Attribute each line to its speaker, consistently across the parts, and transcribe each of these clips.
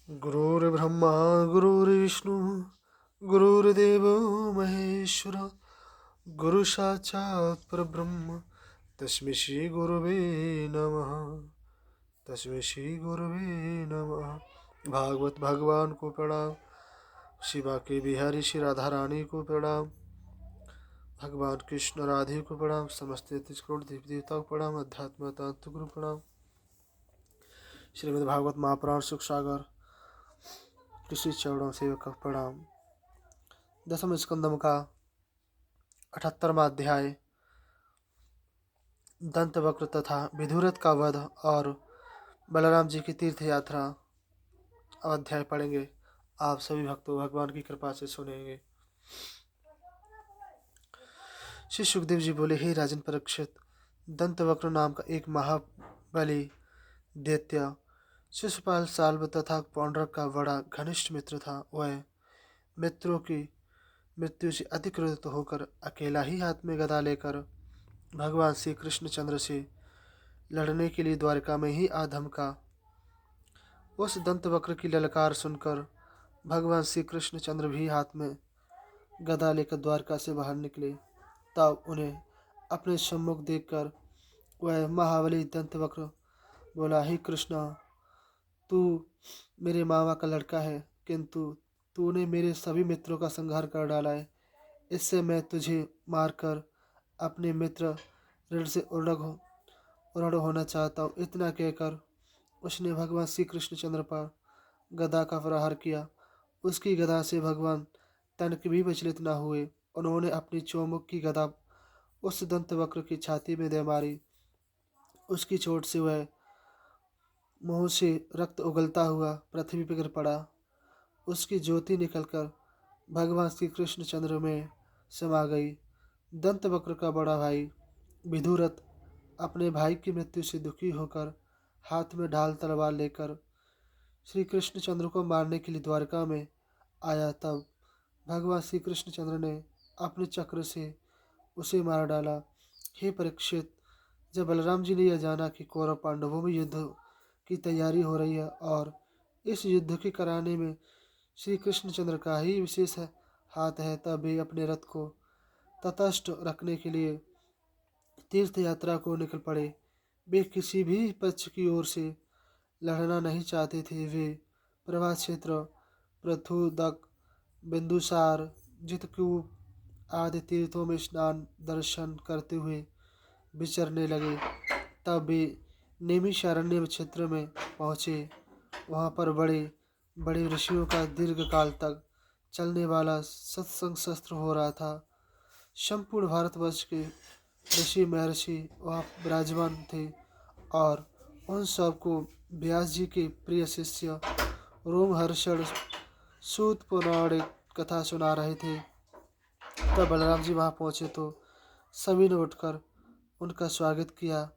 Speaker 1: गुरुर्ब्रह्मा गुरुर्विष्णु गुरुर्देवो महेश्वर गुरु साक्षात् परब्रह्म तस्मै श्री गुरुवे नमः। तस्मै श्री गुरुवे नमः। भागवत भगवान को प्रणाम। शिवा के बिहारी श्री राधा रानी को प्रणाम। भगवान कृष्ण राधे को प्रणाम। समस्त 33 करोड़ देवी देवताओं को प्रणाम। अध्यात्म तांत्रिक गुरु प्रणाम। श्रीमद् भागवत महापुराण सुख सागर कृषि चरणों सेवक का प्रणाम। दसम स्कंदम का 78वां अध्याय दंत वक्र तथा विधुरथ का वध और बलराम जी की तीर्थ यात्रा अध्याय पढ़ेंगे। आप सभी भक्तों भगवान की कृपा से सुनेंगे। श्री सुखदेव जी बोले, हे राजन परीक्षित, दंत वक्र नाम का एक महाबली दैत्य शिशुपाल साल्व तथा पौंड्रक का बड़ा घनिष्ठ मित्र था। वह मित्रों की मृत्यु से अति क्रोधित होकर अकेला ही हाथ में गदा लेकर भगवान श्री कृष्णचंद्र से लड़ने के लिए द्वारका में ही आ धमका। उस दंतवक्र की ललकार सुनकर भगवान श्री कृष्णचंद्र भी हाथ में गदा लेकर द्वारका से बाहर निकले। तब उन्हें अपने सम्मुख देखकर वह महाबली दंतवक्र बोला, हे कृष्णा, तू मेरे मामा का लड़का है, किंतु तूने मेरे सभी मित्रों का संहार कर डाला है। इससे मैं तुझे मारकर अपने मित्र ऋण से उड़ होना चाहता हूँ। इतना कहकर उसने भगवान श्री कृष्णचंद्र पर गदा का प्रहार किया। उसकी गदा से भगवान तनिक भी विचलित न हुए। उन्होंने अपनी चौमुख की गदा उस दंतवक्र की छाती में दे मारी। उसकी चोट से वह मुंह से रक्त उगलता हुआ पृथ्वी पर गिर पड़ा। उसकी ज्योति निकलकर भगवान श्री कृष्णचंद्र में समा गई। दंतवक्र का बड़ा भाई विधुरथ अपने भाई की मृत्यु से दुखी होकर हाथ में ढाल तलवार लेकर श्री कृष्णचंद्र को मारने के लिए द्वारका में आया। तब भगवान श्री कृष्णचंद्र ने अपने चक्र से उसे मार डाला। हे परीक्षित, जब बलराम जी ने यह जाना कि कौरव पांडवों में युद्ध की तैयारी हो रही है और इस युद्ध के कराने में श्री कृष्णचंद्र का ही विशेष हाथ है, तब वे अपने रथ को तटस्थ रखने के लिए तीर्थ यात्रा को निकल पड़े। वे किसी भी पक्ष की ओर से लड़ना नहीं चाहते थे। वे प्रभास क्षेत्र, पृथुदक, बिंदुसार, जितकूप आदि तीर्थों में स्नान दर्शन करते हुए विचरने लगे। तब वे नैमिषारण्य क्षेत्र में पहुँचे। वहाँ पर बड़े बड़े ऋषियों का दीर्घ काल तक चलने वाला सत्संग शस्त्र हो रहा था। संपूर्ण भारतवर्ष के ऋषि महर्षि वहाँ विराजमान थे और उन सबको व्यास जी के प्रिय शिष्य रोमहर्षण सूत पौराणिक कथा सुना रहे थे। तब बलराम जी वहाँ पहुँचे तो सभी ने उठकर उनका स्वागत किया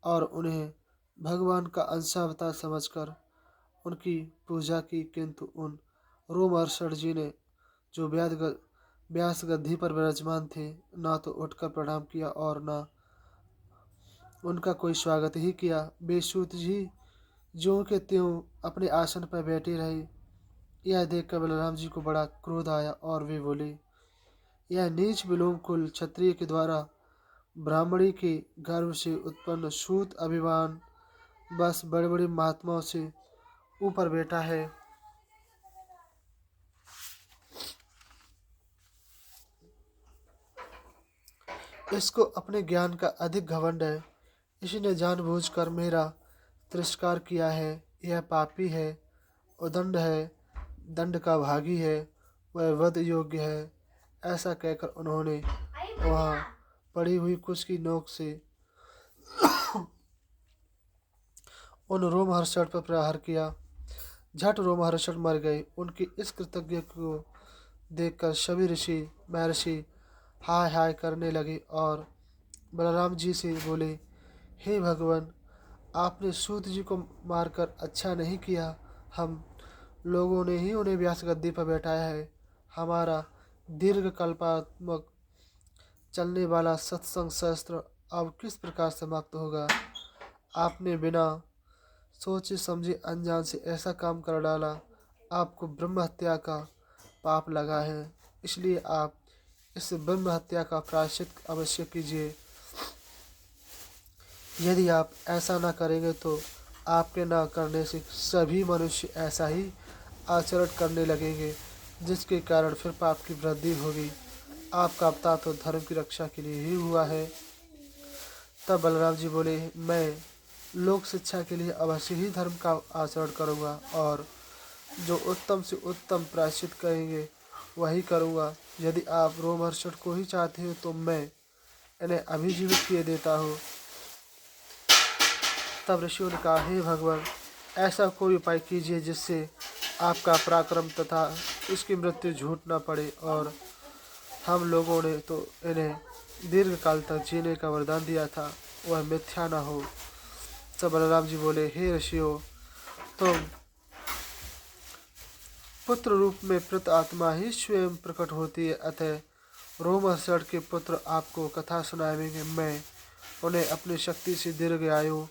Speaker 1: और उन्हें भगवान का अंशावतार समझकर उनकी पूजा की। किंतु उन रोमहर्षण जी ने जो व्यास गद्दी पर विराजमान थे, ना तो उठकर प्रणाम किया और ना उनका कोई स्वागत ही किया। वे सूत जी ज्यों के त्यों अपने आसन पर बैठे रहे। यह देखकर बलराम जी को बड़ा क्रोध आया और वे बोले, यह नीच विलोम कुल क्षत्रिय के द्वारा ब्राह्मणी के गर्भ से उत्पन्न सूत अभिमान बस बड़े बड़े महात्माओं से ऊपर बैठा है। इसको अपने ज्ञान का अधिक घमंड है। इसने जानबूझकर मेरा तिरस्कार किया है। यह पापी है, उदंड है, दंड का भागी है, वह वध योग्य है। ऐसा कहकर उन्होंने वहाँ पड़ी हुई कुश की नोक से उन रोमहर्षण पर प्रहार किया। झट रोमहर्षण मर गए। उनकी इस कृतज्ञ को देखकर सभी ऋषि महर्षि हाय हाय करने लगे और बलराम जी से बोले, हे भगवान, आपने सूत जी को मारकर अच्छा नहीं किया। हम लोगों ने ही उन्हें व्यास गद्दी पर बैठाया है। हमारा दीर्घ कल्पात्मक चलने वाला सत्संग शास्त्र अब किस प्रकार समाप्त होगा। आपने बिना सोचे समझे अनजान से ऐसा काम कर डाला। आपको ब्रह्म हत्या का पाप लगा है, इसलिए आप इस ब्रह्म हत्या का प्रायश्चित अवश्य कीजिए। यदि आप ऐसा न करेंगे तो आपके न करने से सभी मनुष्य ऐसा ही आचरण करने लगेंगे, जिसके कारण फिर पाप की वृद्धि होगी। आपका अवतार तो धर्म की रक्षा के लिए ही हुआ है। तब बलराम जी बोले, मैं लोक शिक्षा के लिए अवश्य ही धर्म का आचरण करूँगा और जो उत्तम से उत्तम प्रायश्चित करेंगे वही करूँगा। यदि आप रोमहर्षण को ही चाहते हो तो मैं इन्हें अभिजीवित किए देता हूँ। तब ऋषियों ने कहा, हे भगवान, ऐसा कोई उपाय कीजिए जिससे आपका पराक्रम तथा इसकी मृत्यु झूठ न पड़े और हम लोगों ने तो इन्हें दीर्घ काल तक जीने का वरदान दिया था, वह मिथ्या न हो। तब बलराम जी बोले, हे ऋषियों, तुम पुत्र रूप में प्रत आत्मा ही स्वयं प्रकट होती है, अतः रोमहर्षण के पुत्र आपको कथा सुनाएंगे। मैं उन्हें अपनी शक्ति से दीर्घ आयु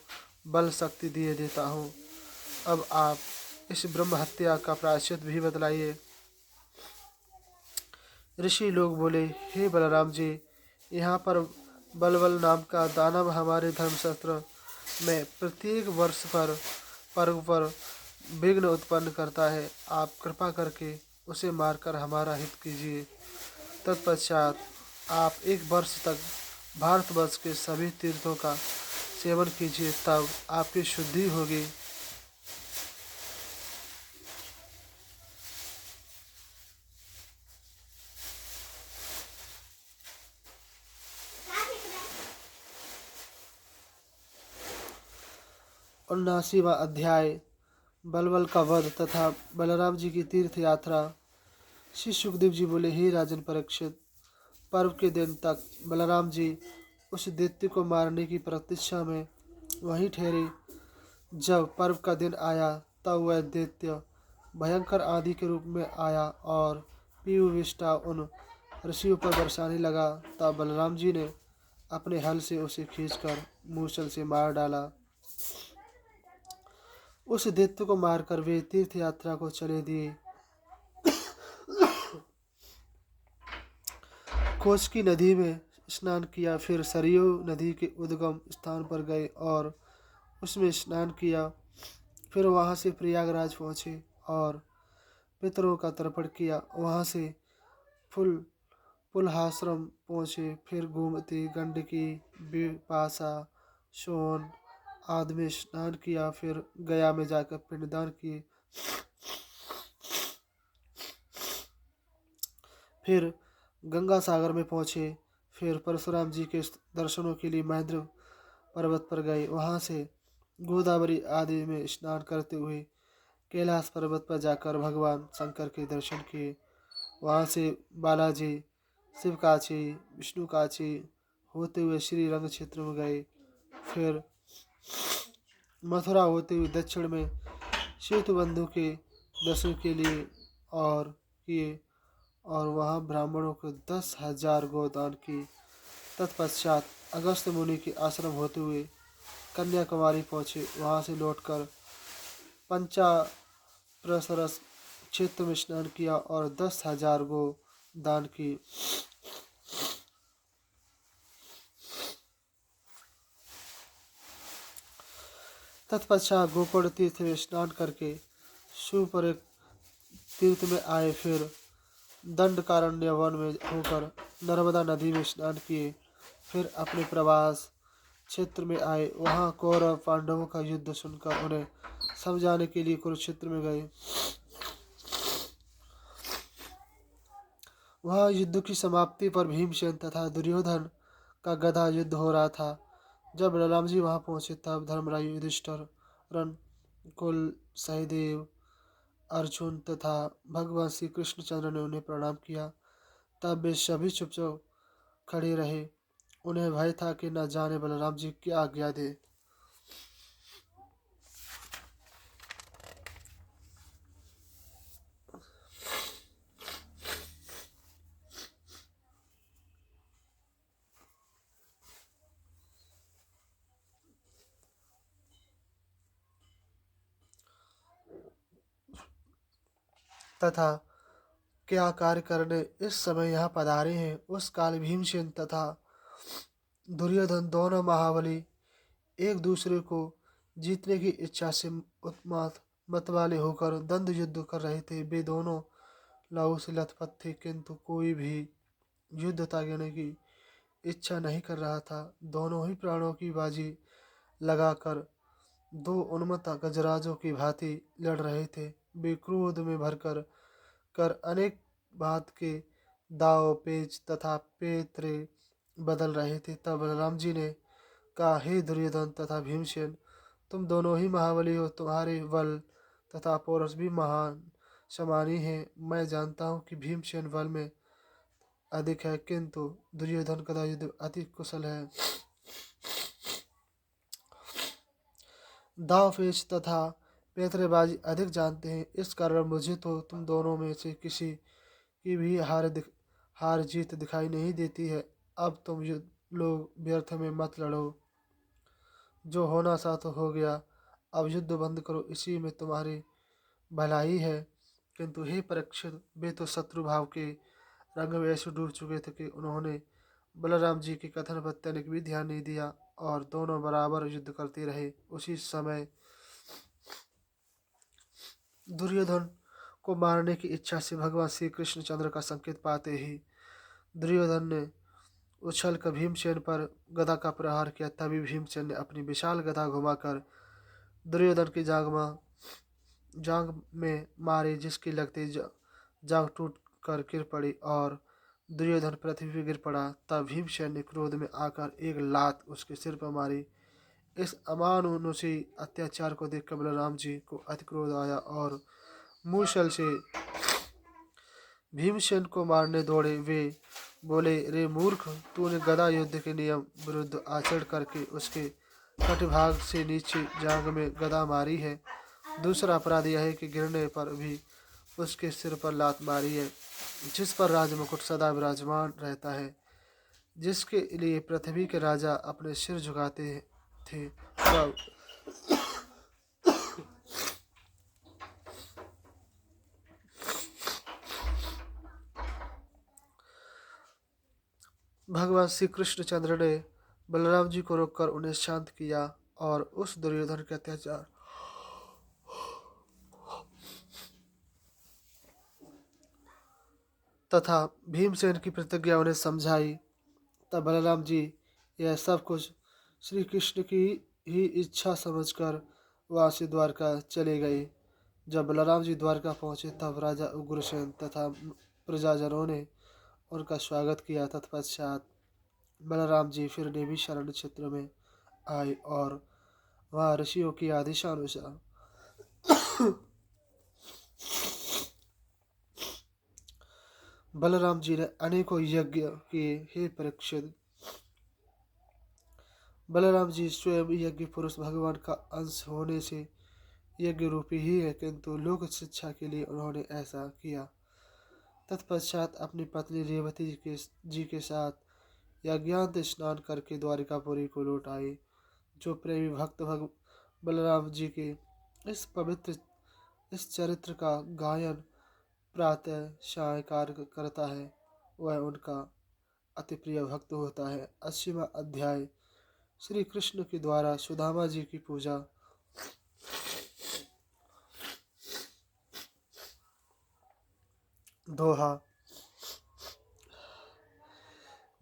Speaker 1: बल शक्ति दिए देता हूँ। अब आप इस ब्रह्म हत्या का प्रायश्चित भी बतलाइए। ऋषि लोग बोले, हे बलराम जी, यहाँ पर बलबल नाम का दानव हमारे धर्मशास्त्र में प्रत्येक वर्ष पर पर्व पर विघ्न उत्पन्न करता है। आप कृपा करके उसे मारकर हमारा हित कीजिए। तत्पश्चात आप एक वर्ष तक भारतवर्ष के सभी तीर्थों का सेवन कीजिए, तब आपकी शुद्धि होगी। उन्नासीवा अध्याय, बलबल का वध तथा बलराम जी की तीर्थ यात्रा। श्री सुखदेव जी बोले, हे राजन परीक्षित, पर्व के दिन तक बलराम जी उस दैत्य को मारने की प्रतीक्षा में वहीं ठहरे। जब पर्व का दिन आया तब वह दैत्य भयंकर आंधी के रूप में आया और पीयू विष्ठा उन ऋषियों पर बरसाने लगा। तब बलराम जी ने अपने हल से उसे खींचकर मूसल से मार डाला। उस दैत्य को मारकर वे तीर्थ यात्रा को चले दिए। कोस की नदी में स्नान किया, फिर सरयू नदी के उद्गम स्थान पर गए और उसमें स्नान किया। फिर वहां से प्रयागराज पहुँचे और पितरों का तर्पण किया। वहां से फुल पुलहाश्रम पहुँचे, फिर गोमती, गंडकी, बिपाशा, सोन आदि में स्नान किया। फिर गया में जाकर पिंडदान किए। फिर गंगा सागर में पहुँचे। फिर परशुराम जी के दर्शनों के लिए महेंद्र पर्वत पर गए। वहाँ से गोदावरी आदि में स्नान करते हुए कैलाश पर्वत पर जाकर भगवान शंकर के दर्शन किए। वहाँ से बालाजी, शिव काशी, विष्णु काशी होते हुए श्री रंग क्षेत्र में गए। फिर मथुरा होते हुए दक्षिण में सेतु बंधु के दर्शन के लिए और किए और वहाँ ब्राह्मणों को 10,000 गोदान की। तत्पश्चात अगस्त मुनि के आश्रम होते हुए कन्याकुमारी पहुँचे। वहाँ से लौटकर पंचा प्रसरस क्षेत्र में स्नान किया और 10,000 गो दान की। तत्पश्चात गोकर्ण तीर्थ में स्नान करके शिवपुर तीर्थ में आए। फिर दंडकारण्य वन में होकर नर्मदा नदी में स्नान किए। फिर अपने प्रवास क्षेत्र में आए। वहाँ कौरव पांडवों का युद्ध सुनकर उन्हें समझाने के लिए कुरुक्षेत्र में गए। वहाँ युद्ध की समाप्ति पर भीमसेन तथा दुर्योधन का गदा युद्ध हो रहा था। जब बलराम जी वहाँ पहुँचे तब धर्मराज युधिष्ठिर, रण कुल, सहदेव, अर्जुन तथा भगवान श्री कृष्णचंद्र ने उन्हें प्रणाम किया। तब वे सभी चुपचाप खड़े रहे। उन्हें भय था कि न जाने बलराम जी क्या आज्ञा दे। तथा क्या कार्य करने इस समय यहाँ पधारे हैं। उस काल भीमसेन तथा दुर्योधन दोनों महाबली एक दूसरे को जीतने की इच्छा से उन्माद मतवाले होकर द्वंद्व युद्ध कर रहे थे। वे दोनों लहू से लथपथ थे, किंतु कोई भी युद्ध त्यागने की इच्छा नहीं कर रहा था। दोनों ही प्राणों की बाजी लगाकर दो उन्मत्त गजराजों की भांति लड़ रहे थे। वे क्रोध में भरकर अनेक बात के दाव पेच तथा पेतरे बदल रहे थे। तब बलराम जी ने कहा, हे दुर्योधन तथा भीमसेन, तुम दोनों ही महाबली हो, तुम्हारे बल तथा पौरुष भी महान समान ही है। मैं जानता हूँ कि भीमसेन बल में अधिक है, किंतु दुर्योधन कदा युद्ध अति कुशल है, दाव पेच तथा पैतरेबाजी अधिक जानते हैं। इस कारण मुझे तो तुम दोनों में से किसी की भी हार जीत दिखाई नहीं देती है। अब तुम लोग व्यर्थ में मत लड़ो, जो होना था तो हो गया। अब युद्ध बंद करो, इसी में तुम्हारी भलाई है। किंतु हे परीक्षित, वे तो शत्रु भाव के रंग में ऐसे डूब चुके थे कि उन्होंने बलराम जी के कथन पर तनिक भी ध्यान नहीं दिया और दोनों बराबर युद्ध करते रहे। उसी समय दुर्योधन को मारने की इच्छा से भगवान श्री कृष्णचंद्र का संकेत पाते ही दुर्योधन ने उछल कर भीमसेन पर गदा का प्रहार किया। तभी भीमसेन ने अपनी विशाल गदा घुमाकर दुर्योधन की जांग में मारे, जिसकी लगते जांग टूट कर गिर पड़ी और दुर्योधन पृथ्वी पर गिर पड़ा। तब भीमसेन ने क्रोध में आकर एक लात उसके सिर पर मारी। इस अमानुषी अत्याचार को देखकर बलराम जी को अति क्रोध आया और मूसल से भीमसेन को मारने दौड़े। वे बोले, रे मूर्ख, तूने गदा युद्ध के नियम विरुद्ध आचरण करके उसके कटिभाग से नीचे जांग में गदा मारी है। दूसरा अपराध यह है कि गिरने पर भी उसके सिर पर लात मारी है, जिस पर राजमुकुट सदा विराजमान रहता है, जिसके लिए पृथ्वी के राजा अपने सिर झुकाते थे। तब भगवान श्री कृष्णचंद्र ने बलराम जी को रोककर उन्हें शांत किया और उस दुर्योधन के अत्याचार तथा भीमसेन की प्रतिज्ञा उन्हें समझाई। तब बलराम जी यह सब कुछ श्री कृष्ण की ही इच्छा समझकर वहाँ से द्वारका चले गए। जब बलराम जी द्वारका पहुँचे तब राजा उग्रसेन तथा प्रजाजनों ने उनका स्वागत किया। तत्पश्चात बलराम जी फिर नैमिषारण्य क्षेत्र में आए और वहाँ ऋषियों की आदेशानुसार बलराम जी ने अनेकों यज्ञ किए। हे परीक्षित, बलराम जी स्वयं यज्ञ पुरुष भगवान का अंश होने से यज्ञ रूपी ही है, किंतु लोक शिक्षा के लिए उन्होंने ऐसा किया। तत्पश्चात अपनी पत्नी रेवती जी के साथ यज्ञांत स्नान करके द्वारिकापुरी को लौट आए। जो प्रेमी भक्त बलराम जी के इस चरित्र का गायन प्रातः सायंकाल करता है, वह उनका अति प्रिय भक्त होता है। 80वां अध्याय श्री कृष्ण के द्वारा सुदामा जी की पूजा। दोहा।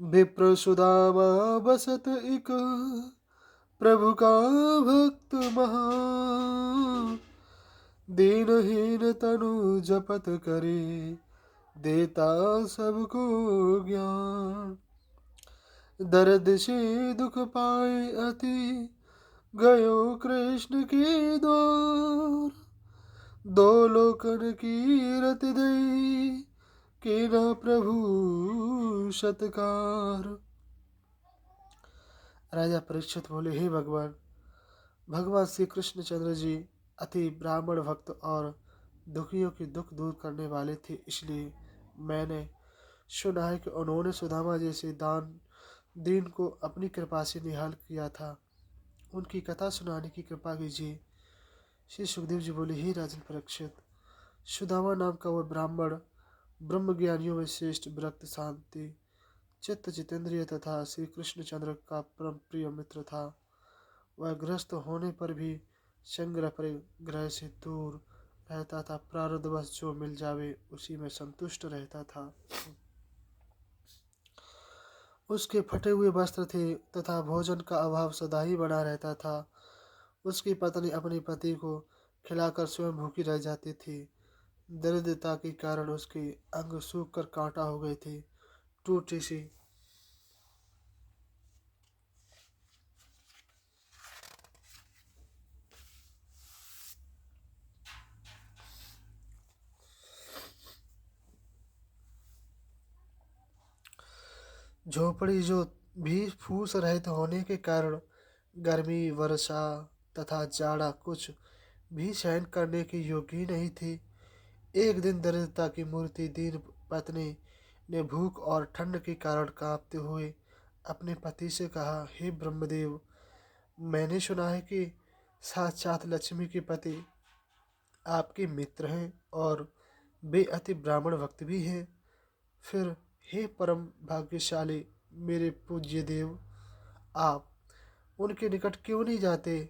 Speaker 1: विप्र सुदामा बसत इक प्रभु का भक्त महा, दीनहीन तनु जपत करे, देता सबको ज्ञान। दर्द से दुख पाए अति, गयो कृष्ण के द्वार, दो लोकन की रत दई, कीना प्रभु सत्कार। राजा परीक्षित बोले, हे भगवान, भगवान श्री कृष्णचंद्र जी अति ब्राह्मण भक्त और दुखियों के दुख दूर करने वाले थे, इसलिए मैंने सुना है कि उन्होंने सुदामा जैसे दीन को अपनी कृपा से निहाल किया था। उनकी कथा सुनाने की कृपा कीजिए। श्री सुखदेव जी बोले, हे राजन परीक्षित, सुदामा नाम का वह ब्राह्मण ब्रह्मज्ञानियों में श्रेष्ठ, विरक्त, शांति चित्त, जितेंद्रिय तथा श्री कृष्णचंद्र का परम प्रिय मित्र था। वह गृहस्थ होने पर भी संग्रह परिग्रह से दूर रहता था। प्रारब्धवश जो मिल जावे उसी में संतुष्ट रहता था। उसके फटे हुए वस्त्र थे तथा भोजन का अभाव सदा ही बना रहता था। उसकी पत्नी अपने पति को खिलाकर स्वयं भूखी रह जाती थी। दरिद्रता के कारण उसके अंग सूख कर कांटा हो गए थे। टूटी सी झोपड़ी जो भी फूस रहित होने के कारण गर्मी, वर्षा तथा जाड़ा कुछ भी सहन करने के योग्य ही नहीं थी। एक दिन दरिद्रता की मूर्ति दीन पत्नी ने भूख और ठंड के कारण कांपते हुए अपने पति से कहा, हे ब्रह्मदेव, मैंने सुना है कि साक्षात लक्ष्मी के पति आपके मित्र हैं और वे अति ब्राह्मण भक्त भी हैं। फिर हे परम भाग्यशाली मेरे पूज्य देव, आप उनके निकट क्यों नहीं जाते?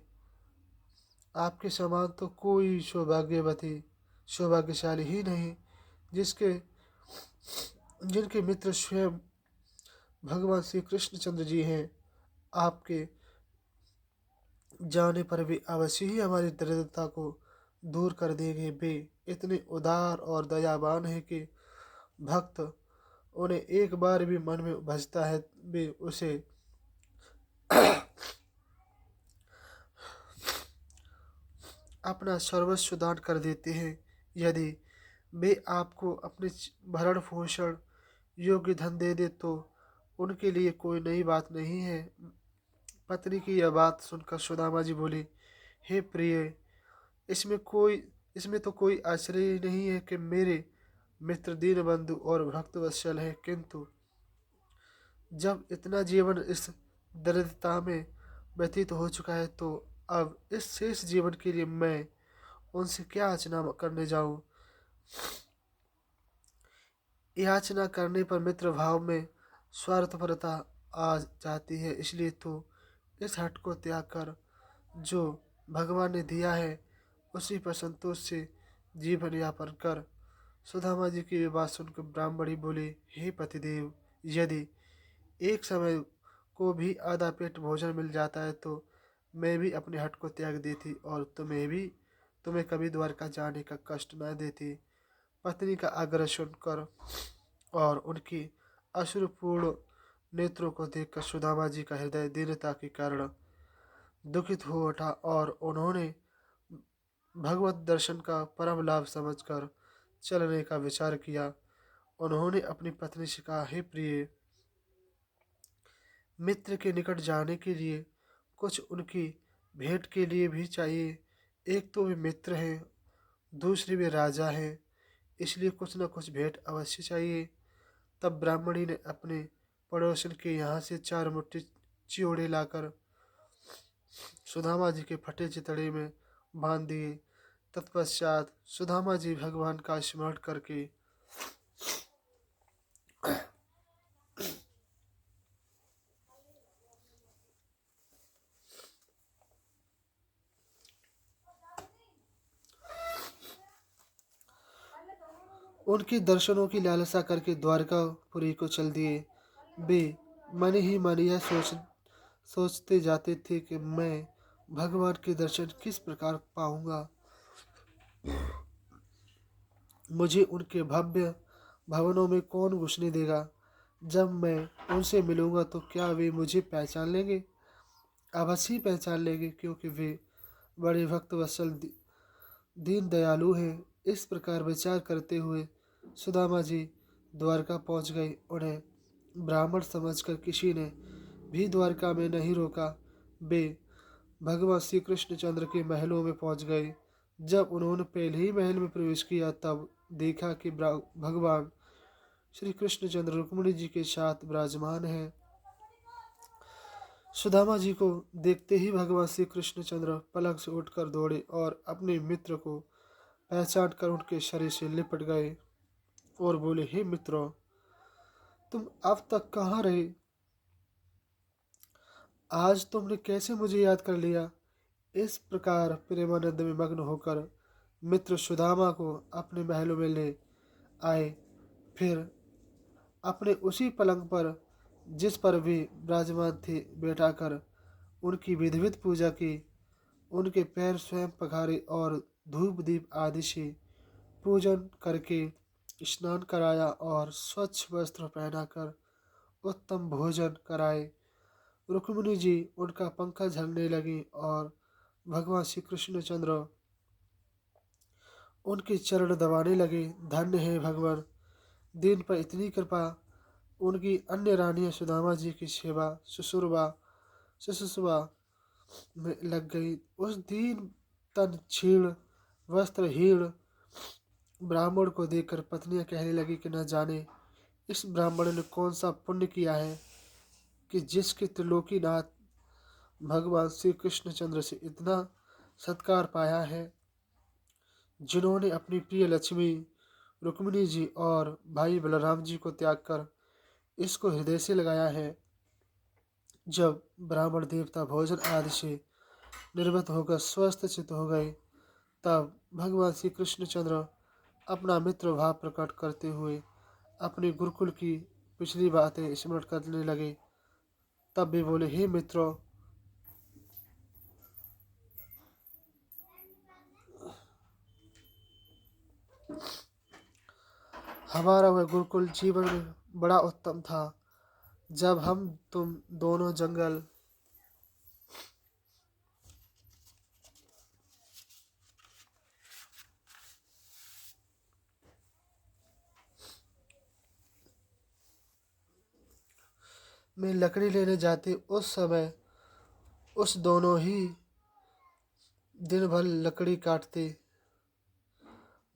Speaker 1: आपके समान तो कोई सौभाग्यशाली ही नहीं, जिसके जिनके मित्र स्वयं भगवान श्री कृष्णचंद्र जी हैं। आपके जाने पर वे अवश्य ही हमारी दरिद्रता को दूर कर देंगे। वे इतने उदार और दयावान हैं कि भक्त उन्हें एक बार भी मन में भजता है वे उसे अपना सर्वस्व दान कर देते हैं। यदि वे आपको अपने भरण पोषण योग्य धन दे दे तो उनके लिए कोई नई बात नहीं है। पत्नी की यह बात सुनकर सुदामा जी बोले, हे प्रिय, इसमें तो कोई आश्चर्य नहीं है कि मेरे मित्र दीनबंधु और भक्तवत्सल है, किंतु जब इतना जीवन इस दरिद्रता में व्यतीत हो चुका है तो अब इस शेष जीवन के लिए मैं उनसे क्या याचना करने जाऊं? याचना करने पर मित्र भाव में स्वार्थपरता आ जाती है। इसलिए तो इस हट को त्याग कर जो भगवान ने दिया है उसी पर संतोष से जीवन यापन कर। सुदामा जी की ये बात सुनकर ब्राह्मणी बोले, हे पतिदेव, यदि एक समय को भी आधा पेट भोजन मिल जाता है तो मैं भी अपने हट को त्याग देती और तुम्हें कभी द्वारका जाने का कष्ट न देती। पत्नी का आग्रह सुनकर और उनकी अश्रुपूर्ण नेत्रों को देखकर सुदामा जी का हृदय दीनता के कारण दुखित हो उठा और उन्होंने भगवत दर्शन का परम लाभ समझकर चलने का विचार किया। उन्होंने अपनी पत्नी से कहा, हे प्रिय, मित्र के निकट जाने के लिए कुछ उनकी भेंट के लिए भी चाहिए। एक तो वे मित्र हैं, दूसरे वे राजा हैं, इसलिए कुछ न कुछ भेंट अवश्य चाहिए। तब ब्राह्मणी ने अपने पड़ोसन के यहाँ से 4 मुट्ठी चिवड़े लाकर सुदामा जी के फटे चितड़े में बांध दिए। तत्पश्चात सुदामा जी भगवान का स्मरण करके उनके दर्शनों की लालसा करके द्वारकापुरी को चल दिए। वे मन ही मन यह सोचते जाते थे कि मैं भगवान के दर्शन किस प्रकार पाऊंगा। मुझे उनके भव्य भवनों में कौन घुसने देगा? जब मैं उनसे मिलूंगा तो क्या वे मुझे पहचान लेंगे? अवश्य ही पहचान लेंगे, क्योंकि वे बड़े भक्त वत्सल दीन दयालु हैं। इस प्रकार विचार करते हुए सुदामा जी द्वारका पहुंच गए। उन्हें ब्राह्मण समझकर किसी ने भी द्वारका में नहीं रोका। वे भगवान श्री कृष्णचंद्र के महलों में पहुंच गए। जब उन्होंने पहले ही महल में प्रवेश किया तब देखा कि भगवान श्री कृष्णचंद्र रुक्मिणी जी के साथ विराजमान हैं। सुदामा जी को देखते ही भगवान श्री कृष्णचंद्र पलंग से उठकर दौड़े और अपने मित्र को पहचान कर उनके शरीर से लिपट गए और बोले, हे मित्रों, तुम अब तक कहाँ रहे? आज तुमने कैसे मुझे याद कर लिया? इस प्रकार प्रेमानंद में मग्न होकर मित्र सुदामा को अपने महलों में ले आए। फिर अपने उसी पलंग पर जिस पर वे विराजमान थे बैठाकर उनकी विधिवत पूजा की। उनके पैर स्वयं पखारे और धूप दीप आदि से पूजन करके स्नान कराया और स्वच्छ वस्त्र पहनाकर उत्तम भोजन कराए। रुक्मिणी जी उनका पंखा झलने लगी और भगवान श्री कृष्णचंद्र उनके चरण दबाने लगे। धन्य है भगवान, दिन पर इतनी कृपा। उनकी अन्य रानियां सुदामा जी की सेवा शुश्रूषा में लग गई। उस दीन तन छीण वस्त्रहीन ब्राह्मण को देखकर पत्नियां कहने लगी कि न जाने इस ब्राह्मण ने कौन सा पुण्य किया है कि जिसके त्रिलोकीनाथ भगवान श्री कृष्णचंद्र से इतना सत्कार पाया है, जिन्होंने अपनी प्रिय लक्ष्मी रुक्मिणी जी और भाई बलराम जी को त्याग कर इसको हृदय से लगाया है। जब ब्राह्मण देवता भोजन आदि से निर्वत होकर स्वस्थ चित्त हो गए, तब भगवान श्री कृष्णचंद्र अपना मित्र भाव प्रकट करते हुए अपने गुरुकुल की पिछली बातें स्मरण करने लगे। तब भी बोले, हे मित्रों, हमारा वह गुरुकुल जीवन में बड़ा उत्तम था। जब हम तुम दोनों जंगल में लकड़ी लेने जाते, उस समय उस दोनों ही दिन भर लकड़ी काटते,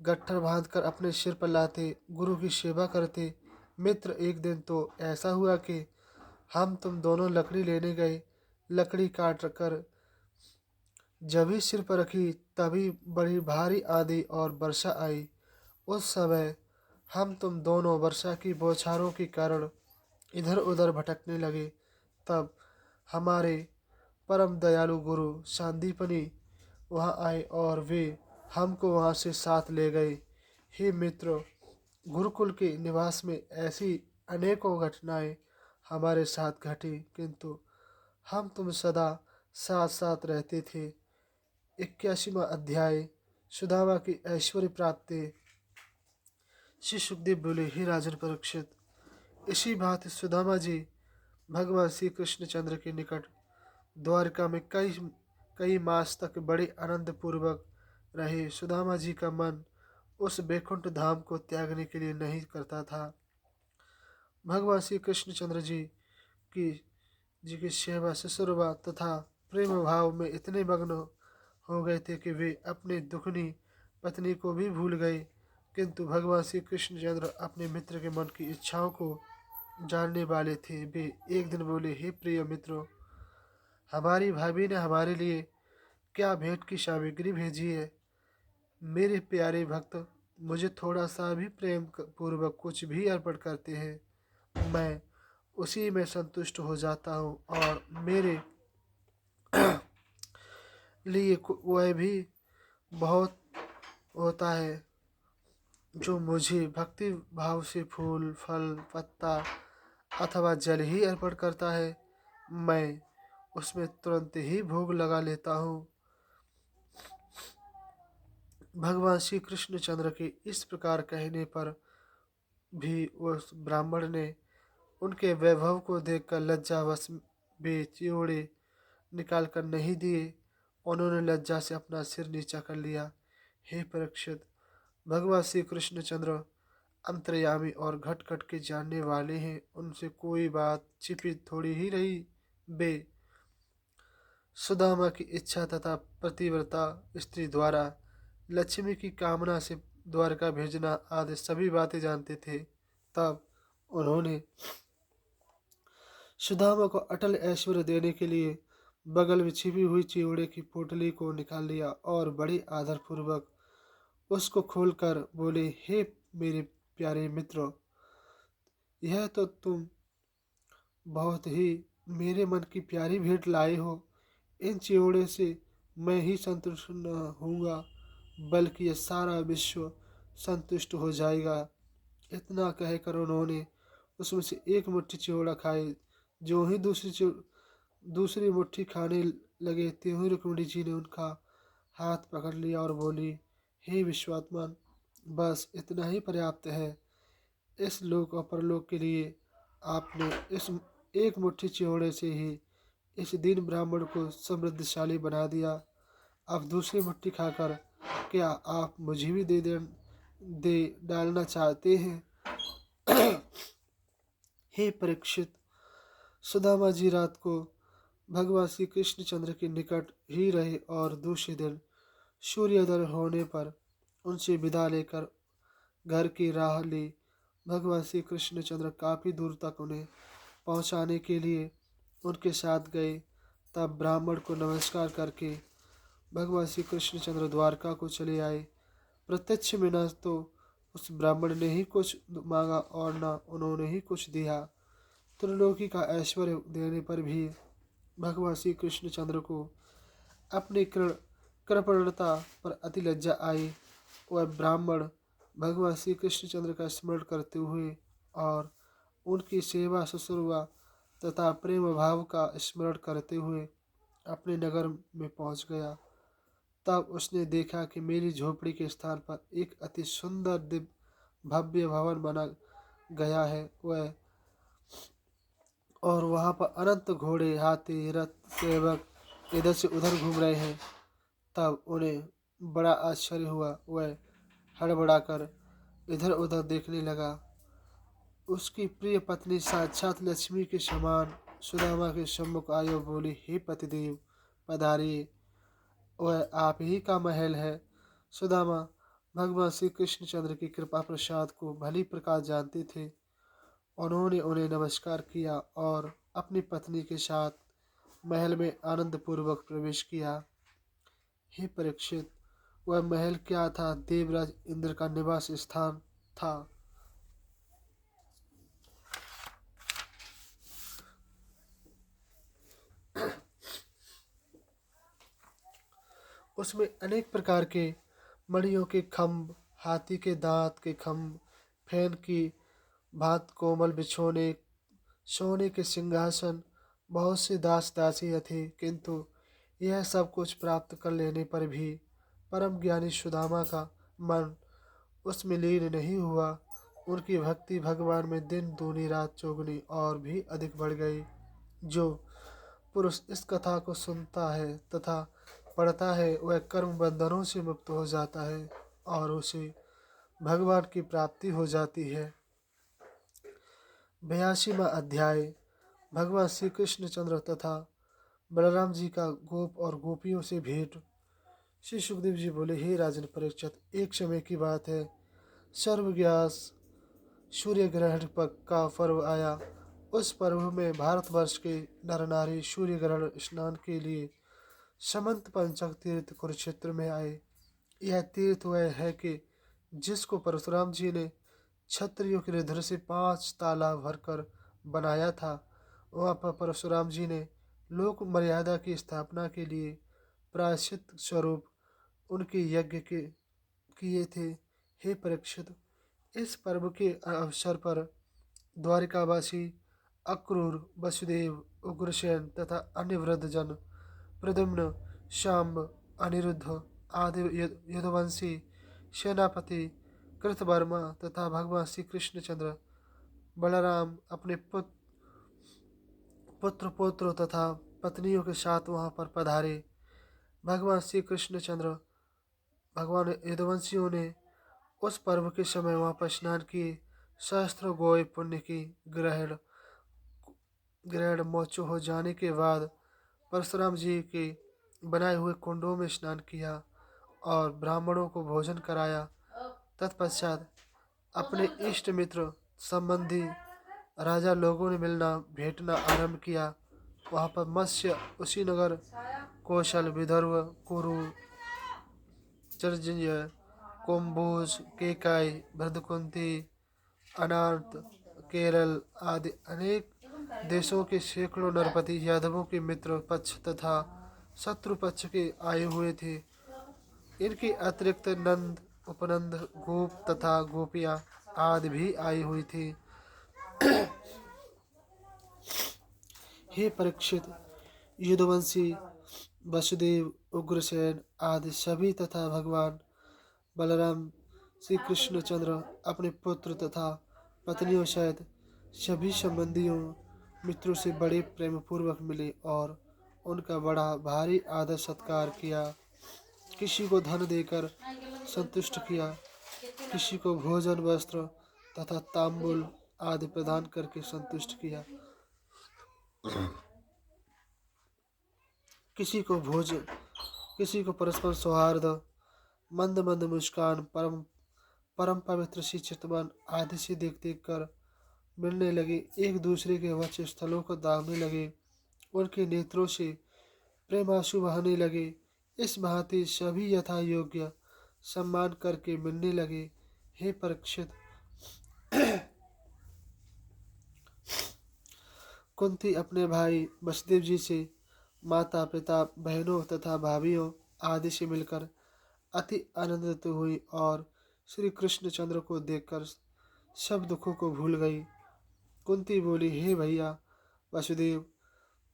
Speaker 1: गट्ठर बांधकर अपने सिर पर लाते, गुरु की सेवा करते। मित्र, एक दिन तो ऐसा हुआ कि हम तुम दोनों लकड़ी लेने गए। लकड़ी काट कर जब ही सिर पर रखी, तभी बड़ी भारी आंधी और वर्षा आई। उस समय हम तुम दोनों वर्षा की बौछारों के कारण इधर उधर भटकने लगे। तब हमारे परम दयालु गुरु सांदीपनी वहाँ आए और वे हमको वहाँ से साथ ले गए। हे मित्रों, गुरुकुल के निवास में ऐसी अनेकों घटनाएं हमारे साथ घटी, किंतु हम तुम सदा साथ साथ रहते थे। 81वां अध्याय, सुदामा की ऐश्वर्य प्राप्ति। श्री सुखदेव बोले, हे राजन परीक्षित, इसी भांति सुदामा जी भगवान श्री कृष्णचंद्र के निकट द्वारका में कई कई मास तक बड़े आनंद पूर्वक रहे। सुदामा जी का मन उस बैकुंठ धाम को त्यागने के लिए नहीं करता था। भगवान श्री कृष्णचंद्र जी की सेवा शुश्रूषा तथा प्रेम भाव में इतने मग्न हो गए थे कि वे अपने दुखनी पत्नी को भी भूल गए। किंतु भगवान श्री कृष्णचंद्र अपने मित्र के मन की इच्छाओं को जानने वाले थे। वे एक दिन बोले, हे प्रिय मित्रों, हमारी भाभी ने हमारे लिए क्या भेंट की सामग्री भेजी है। मेरे प्यारे भक्त मुझे थोड़ा सा भी प्रेम पूर्वक कुछ भी अर्पण करते हैं, मैं उसी में संतुष्ट हो जाता हूँ और मेरे लिए वह भी बहुत होता है। जो मुझे भक्ति भाव से फूल फल पत्ता अथवा जल ही अर्पण करता है, मैं उसमें तुरंत ही भोग लगा लेता हूँ। भगवान श्री कृष्णचंद्र के इस प्रकार कहने पर भी उस ब्राह्मण ने उनके वैभव को देखकर लज्जावश वे चिड़े निकाल कर नहीं दिए। उन्होंने लज्जा से अपना सिर नीचा कर लिया। हे परीक्षित, भगवान श्री कृष्णचंद्र अंतर्यामी और घट घट के जानने वाले हैं, उनसे कोई बात छिपी थोड़ी ही रही। वे सुदामा की इच्छा तथा पतिव्रता स्त्री द्वारा लक्ष्मी की कामना से द्वारका भेजना आदि सभी बातें जानते थे। तब उन्होंने सुदामा को अटल ऐश्वर्य देने के लिए बगल में छिपी हुई चिवड़े की पोटली को निकाल लिया और बड़ी आदर पूर्वक उसको खोलकर बोले, हे मेरे प्यारे मित्र, यह तो तुम बहुत ही मेरे मन की प्यारी भेंट लाए हो। इन चिवड़े से मैं ही संतुष्ट न होऊंगा, बल्कि यह सारा विश्व संतुष्ट हो जाएगा। इतना कहकर उन्होंने उसमें से एक मुट्ठी चिवड़ा खाए। जो ही दूसरी मुट्ठी खाने लगे, त्यों ही रुक्मिणी जी ने उनका हाथ पकड़ लिया और बोली, हे विश्वात्मन, बस इतना ही पर्याप्त है। इस लोक और परलोक के लिए आपने इस एक मुट्ठी चिवड़े से ही इस दीन ब्राह्मण को समृद्धशाली बना दिया। अब दूसरी मुट्ठी खाकर क्या आप मुझे भी दे डालना चाहते हैं? हे परीक्षित, सुदामा जी रात को भगवान श्री कृष्णचंद्र के निकट ही रहे और दूसरे दिन सूर्योदय होने पर उनसे विदा लेकर घर की राह ली। भगवान श्री कृष्णचंद्र काफ़ी दूर तक उन्हें पहुंचाने के लिए उनके साथ गए। तब ब्राह्मण को नमस्कार करके भगवान श्री कृष्णचंद्र द्वारका को चले आए। प्रत्यक्ष में न तो उस ब्राह्मण ने ही कुछ मांगा और न उन्होंने ही कुछ दिया। त्रिलोकी का ऐश्वर्य देने पर भी भगवान श्री कृष्णचंद्र को अपनी कृपणता पर अति लज्जा आई। वह ब्राह्मण भगवान श्री कृष्णचंद्र का स्मरण करते हुए और उनकी सेवा शुश्रूषा तथा प्रेम भाव का स्मरण करते हुए अपने नगर में पहुंच गया। तब उसने देखा कि मेरी झोपड़ी के स्थान पर एक अति सुंदर दिव्य भव्य भवन बना गया है। वह और वहाँ पर अनंत घोड़े, हाथी, रथ, सेवक इधर से उधर घूम रहे हैं। तब उन्हें बड़ा आश्चर्य हुआ। वह हड़बड़ाकर इधर उधर देखने लगा। उसकी प्रिय पत्नी साक्षात लक्ष्मी के समान सुदामा के सम्मुख आई और बोली, हे पतिदेव, पधारिए, वह आप ही का महल है। सुदामा भगवान श्री कृष्णचंद्र की कृपा प्रसाद को भली प्रकार जानते थे। उन्होंने उन्हें नमस्कार किया और अपनी पत्नी के साथ महल में आनंद पूर्वक प्रवेश किया। हे परीक्षित, वह महल क्या था? देवराज इंद्र का निवास स्थान था। उसमें अनेक प्रकार के मणियों के खम्भ, हाथी के दांत के खम्भ, फैन की भांत कोमल बिछोने, सोने के सिंहासन, बहुत से दास दासियां थे। किंतु यह सब कुछ प्राप्त कर लेने पर भी परम ज्ञानी सुदामा का मन उसमें लीन नहीं हुआ। उनकी भक्ति भगवान में दिन दूनी रात चौगुनी और भी अधिक बढ़ गई। जो पुरुष इस कथा को सुनता है तथा पढ़ता है, वह कर्म बंधनों से मुक्त हो जाता है और उसे भगवान की प्राप्ति हो जाती है। 82वां अध्याय। भगवान श्री कृष्णचंद्र तथा बलराम जी का गोप और गोपियों से भेंट। श्री सुखदेव जी बोले, हे राजन परीक्षित, एक समय की बात है। सर्वज्ञास सूर्य ग्रहण का पर्व आया। उस पर्व में भारतवर्ष के नर नारी सूर्य ग्रहण स्नान के लिए समंत पंचक तीर्थ कुरुक्षेत्र में आए। यह तीर्थ वह है कि जिसको परशुराम जी ने क्षत्रियों के हृदय से 5 तालाब भरकर बनाया था। वहाँ पर परशुराम जी ने लोक मर्यादा की स्थापना के लिए प्रायश्चित स्वरूप उनके यज्ञ के किए थे। हे परीक्षित, इस पर्व के अवसर पर द्वारिकावासी अक्रूर, वसुदेव, उग्रसेन तथा अन्य वृद्धजन, प्रद्युम्न, शाम्ब, अनिरुद्ध आदि यदुवंशी सेनापति कृतवर्मा तथा भगवान श्री कृष्णचंद्र, बलराम अपने पुत्र पौत्रों तथा पत्नियों के साथ वहां पर पधारे। भगवान श्री कृष्णचंद्र भगवान यदुवंशियों ने उस पर्व के समय वहां पर स्नान किए। सहस्त्रों गौए पुण्य की ग्रहण ग्रहण मोचो हो जाने के बाद परशुराम जी के बनाए हुए कुंडों में स्नान किया और ब्राह्मणों को भोजन कराया। तत्पश्चात अपने इष्ट मित्र संबंधी राजा लोगों ने मिलना भेंटना आरंभ किया। वहाँ पर मत्स्य, कुशीनगर, कौशल, विदर्भ, कुरु, जर्जय, कोम्बोज, केकाई, भृदकुंती, अनार्त, केरल आदि अनेक देशों के सैकड़ों नरपति यादवों के मित्र पक्ष तथा शत्रु पक्ष के आए हुए थे। इनके अतिरिक्त नंद, उपनंद, गोप तथा गोपियाँ आदि भी आई हुई थी। हे परीक्षित, युद्धवंशी वसुदेव, उग्रसेन आदि सभी तथा भगवान बलराम, श्री कृष्णचंद्र अपने पुत्र तथा पत्नियों सहित सभी संबंधियों मित्रों से बड़े प्रेम पूर्वक मिले और उनका बड़ा भारी आदर सत्कार किया। किसी को धन देकर संतुष्ट किया, किसी को भोजन, वस्त्र तथा तांबूल आदि प्रदान करके संतुष्ट किया, किसी को भोजन, किसी को परस्पर सौहार्द, मंद मंद मुस्कान, परम परम पवित्र सी चितवन आदि से देख देख कर मिलने लगे, एक दूसरे के वक्ष स्थलों को दागने लगे, उनके नेत्रों से प्रेमाशु बहने लगे। इस भांति सभी यथा योग्य सम्मान करके मिलने लगे। हे परीक्षित, कुंती अपने भाई वसुदेव जी से, माता पिता, बहनों तथा भाभीियों आदि से मिलकर अति आनंदित हुई और श्री कृष्णचंद्र को देखकर सब दुखों को भूल गई। कुंती बोली, हे भैया वसुदेव,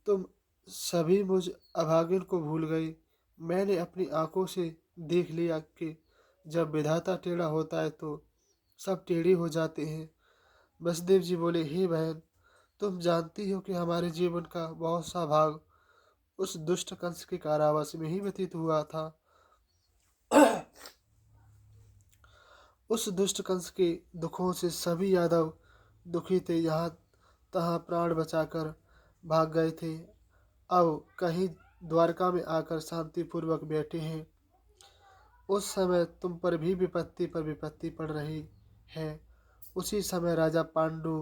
Speaker 1: तुम सभी मुझ अभागिन को भूल गए। मैंने अपनी आंखों से देख लिया कि जब विधाता टेढ़ा होता है तो सब टेढ़े हो जाते हैं। वसुदेव जी बोले, हे बहन, तुम जानती हो कि हमारे जीवन का बहुत सा भाग उस दुष्ट कंस के कारावास में ही व्यतीत हुआ था। उस दुष्ट कंस के दुखों से सभी यादव दुखी थे, यहाँ तहाँ प्राण बचाकर भाग गए थे। अब कहीं द्वारका में आकर शांतिपूर्वक बैठे हैं। उस समय तुम पर भी विपत्ति पर विपत्ति पड़ रही है। उसी समय राजा पांडु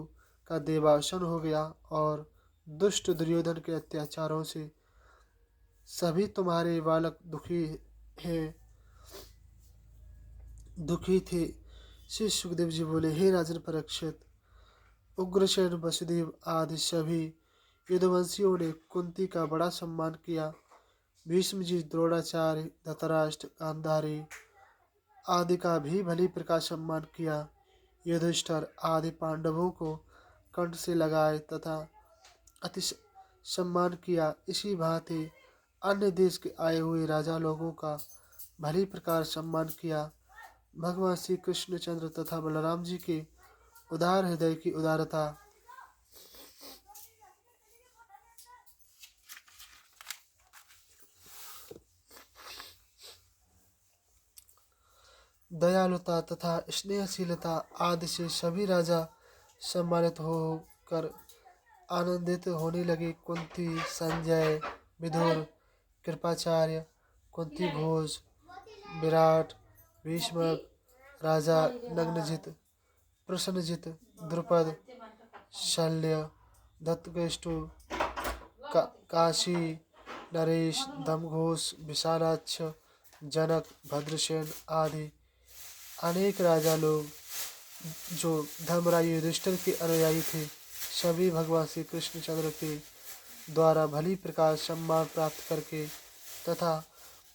Speaker 1: का देवासन हो गया और दुष्ट दुर्योधन के अत्याचारों से सभी तुम्हारे बालक दुखी थे। श्री सुखदेव जी बोले, हे राजन परीक्षित, उग्रसेन, वसुदेव आदि सभी युद्धवंशियों ने कुंती का बड़ा सम्मान किया। भीष्म जी, द्रोणाचार्य, धृतराष्ट्र, गांधारी आदि का भी भली प्रकार सम्मान किया। युधिष्ठिर आदि पांडवों को कंठ से लगाए तथा अति सम्मान किया। इसी भांति अन्य देश के आए हुए राजा लोगों का भली प्रकार सम्मान किया। भगवान श्री कृष्णचंद्र तथा बलराम जी के उदार हृदय की उदारता, दयालुता तथा स्नेहशीलता आदि से सभी राजा सम्मानित होकर आनंदित होने लगे। कुंती, संजय, विदुर, कृपाचार्य, कुंती भोज, विराट, भीष्मक, राजा नग्नजित, प्रसन्नजित, द्रुपद, शल्य, दत्तकेष्टु, काशी, नरेश, दमघोष, विशालाक्ष, जनक, भद्रसेन आदि अनेक राजा लोग जो धर्मराज युधिष्ठिर के अनुयायी थे, सभी भगवान श्री कृष्णचंद्र के द्वारा भली प्रकार सम्मान प्राप्त करके तथा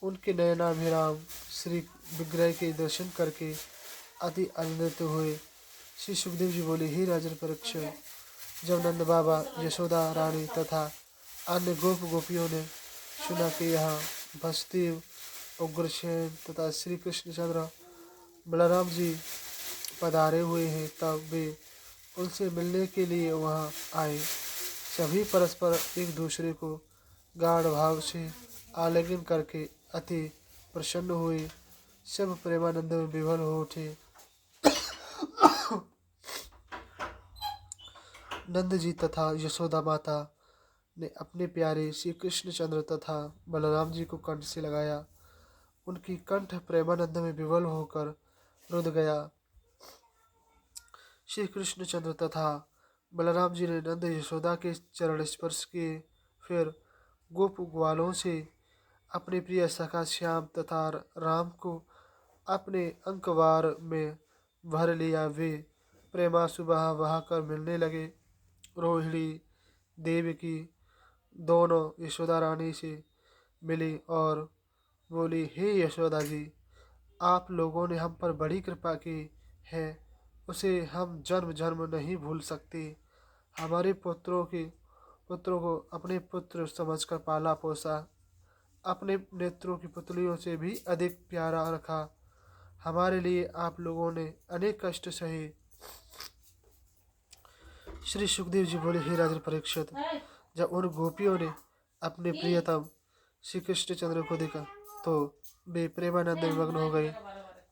Speaker 1: उनके नयनाभिराम श्री विग्रह के दर्शन करके अति आनंदित हुए। श्री सुखदेव जी बोले, हे राजन परीक्षित, जब नंद बाबा, यशोदा रानी तथा अन्य गोप गोपियों ने सुना कि यहाँ वसुदेव, उग्रसेन तथा श्री कृष्णचंद्र बलराम जी पधारे हुए हैं, तब वे उनसे मिलने के लिए वहाँ आए। सभी परस्पर एक दूसरे को गाढ़ भाव से आलिंगन करके अति प्रसन्न हुए, सब प्रेमानंद में विभोर हो उठे। नंद जी तथा यशोदा माता ने अपने प्यारे श्री कृष्णचंद्र तथा बलराम जी को कंठ से लगाया। उनकी कंठ प्रेमानंद में विवल होकर रुद गया। श्री कृष्णचंद्र तथा बलराम जी ने नंद यशोदा के चरण स्पर्श किए, फिर गोप ग्वालों से अपने प्रिय सखा श्याम तथा राम को अपने अंकवार में भर लिया। वे प्रेमासु बहा बहा कर मिलने लगे। रोहिणी देवी की दोनों यशोदा रानी से मिली और बोली, हे यशोदा जी, आप लोगों ने हम पर बड़ी कृपा की है, उसे हम जन्म जन्म नहीं भूल सकते। हमारे पुत्रों को अपने पुत्र समझकर पाला पोसा, अपने नेत्रों की पुतलियों से भी अधिक प्यारा रखा। हमारे लिए आप लोगों ने अनेक कष्ट सहे। श्री सुखदेव जी बोले, हे राजन परीक्षित, जब उन गोपियों ने अपने प्रियतम श्री कृष्णचंद्र को देखा तो वे प्रेमानंद में मग्न हो गए।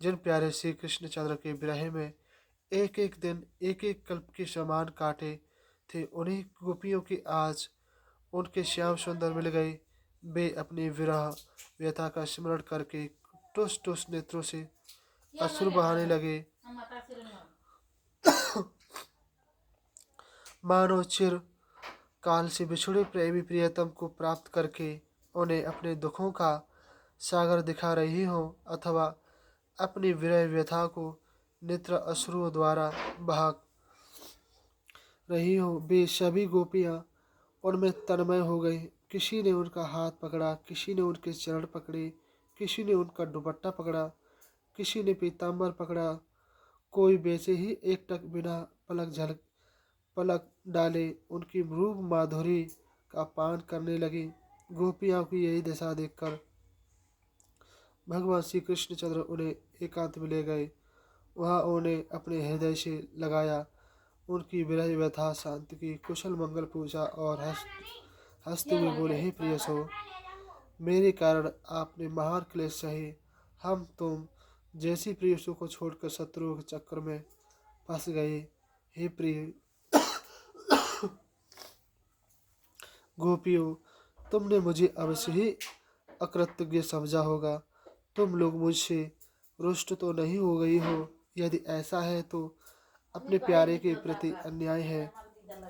Speaker 1: जिन प्यारे श्री कृष्णचंद्र के विरह में एक एक दिन एक एक कल्प के समान काटे थे, उन्हीं गोपियों की आज उनके श्याम सुंदर मिल गए। वे अपनी विरह व्यथा का स्मरण करके टुस टुस नेत्रों से अश्रु बहाने लगे, मानो चिर काल से बिछुड़े प्रेमी प्रियतम को प्राप्त करके उन्हें अपने दुखों का सागर दिखा रही हो, अथवा अपनी विरह व्यथा को नेत्र अश्रुओं द्वारा बहा रही हो। वे सभी गोपियां उनमें तन्मय हो गई। किसी ने उनका हाथ पकड़ा, किसी ने उनके चरण पकड़े, किसी ने उनका दुपट्टा पकड़ा, किसी ने पीताम्बर पकड़ा। कोई वैसे ही एकटक बिना पलक डाले उनकी रूप माधुरी का पान करने लगी। गोपियों की यही दशा देखकर भगवान श्री कृष्णचंद्र उन्हें एकांत में ले गए। वहाँ उन्हें अपने हृदय से लगाया, उनकी विरह व्यथा शांति की, कुशल मंगल पूछा और हंसते हुए बोले, हे प्रिय सो, मेरे कारण आपने महान क्लेश सहे। हम तुम जैसी प्रियसु को छोड़कर शत्रुओं के चक्कर में फंस गए। हे प्रिय गोपियों, तुमने मुझे अवश्य ही अकृतज्ञ समझा होगा। तुम लोग मुझसे रुष्ट तो नहीं हो गई हो? यदि ऐसा है तो अपने प्यारे के प्रति अन्याय है।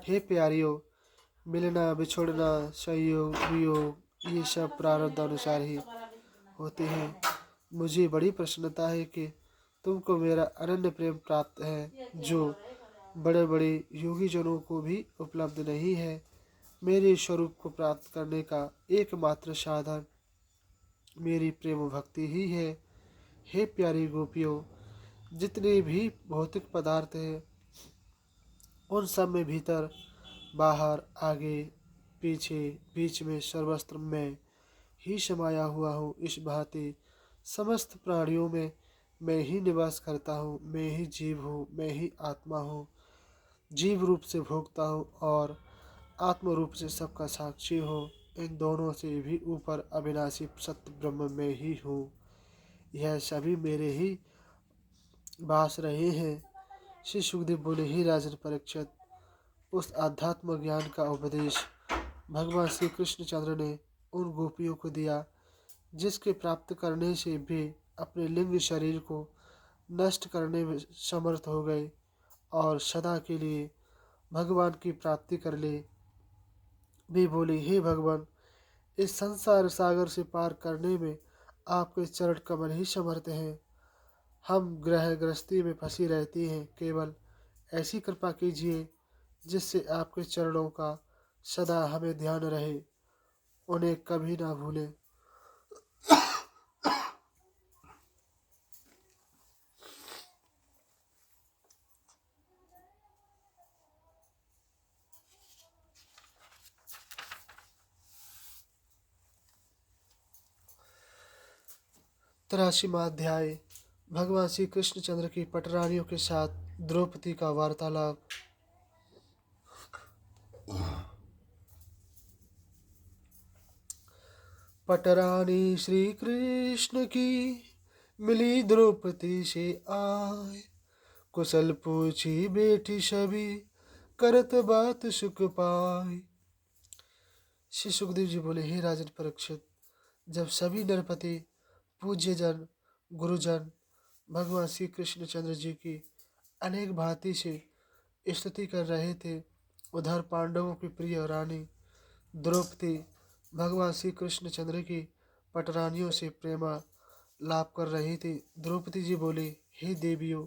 Speaker 1: हे प्यारियों, मिलना, बिछुड़ना, संयोग, वियोग, ये सब प्रारब्ध अनुसार ही होते हैं। मुझे बड़ी प्रसन्नता है कि तुमको मेरा अनन्य प्रेम प्राप्त है, जो बड़े बड़े योगी जनों को भी उपलब्ध नहीं है। मेरे स्वरूप को प्राप्त करने का एकमात्र साधन मेरी प्रेम भक्ति ही है। हे प्यारी गोपियों, जितने भी भौतिक पदार्थ हैं उन सब में भीतर बाहर, आगे पीछे, बीच में, सर्वत्र में ही समाया हुआ हूँ। इस भांति समस्त प्राणियों में मैं ही निवास करता हूँ। मैं ही जीव हूँ, मैं ही आत्मा हूँ। जीव रूप से भोगता हूँ और आत्म रूप से सबका साक्षी हूँ। इन दोनों से भी ऊपर अविनाशी सत्य ब्रह्म में ही हूँ। यह सभी मेरे ही बास रहे हैं। श्री सुखदेव बोले, ही राजन परीक्षित, उस आध्यात्म ज्ञान का उपदेश भगवान श्री कृष्णचंद्र ने उन गोपियों को दिया, जिसके प्राप्त करने से वे अपने लिंग शरीर को नष्ट करने में समर्थ हो गए और सदा के लिए भगवान की प्राप्ति कर ले। वे बोले, हे भगवान, इस संसार सागर से पार करने में आपके चरण कमल ही समर्थ हैं। हम ग्रह गृहस्थी में फंसी रहती हैं। केवल ऐसी कृपा कीजिए जिससे आपके चरणों का सदा हमें ध्यान रहे, उन्हें कभी ना भूलें। तिरासीवां अध्याय। भगवान श्री कृष्णचंद्र की पटरानियों के साथ द्रौपदी का वार्तालाप। पटरानी श्री कृष्ण की मिली द्रौपदी से आए, कुशल पूछी बेटी सभी, करत बात सुख पाए। श्री सुखदेव जी बोले, हे राजन परीक्षित, जब सभी नरपति, पूज्य जन, गुरुजन भगवान श्री कृष्णचंद्र जी की अनेक भांति से स्तुति कर रहे थे, उधर पांडवों की प्रिय रानी द्रौपदी भगवान श्री कृष्णचंद्र की पटरानियों से प्रेमा लाप कर रही थी। द्रौपदी जी बोली, हे देवियों,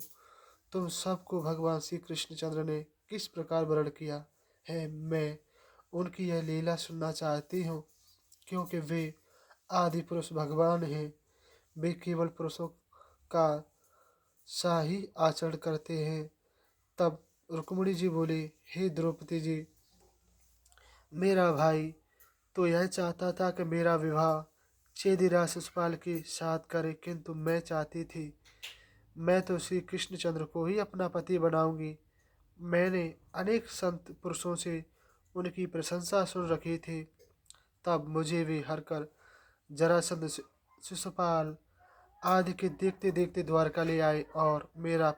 Speaker 1: तुम सबको भगवान श्री कृष्णचंद्र ने किस प्रकार वर्ण किया है, मैं उनकी यह लीला सुनना चाहती हूँ, क्योंकि वे आदि पुरुष भगवान हैं। वे केवल पुरुषों का सा ही आचरण करते हैं। तब रुक्मिणी जी बोली, हे द्रौपदी जी, मेरा भाई तो यह चाहता था कि मेरा विवाह चेदिराज शिशुपाल के साथ करे, किंतु मैं चाहती थी, मैं तो श्री कृष्णचंद्र को ही अपना पति बनाऊंगी। मैंने अनेक संत पुरुषों से उनकी प्रशंसा सुन रखी थी। तब मुझे वे हर कर जरासंध शिशुपाल आदि के देखते देखते द्वारका ले आए और मेरा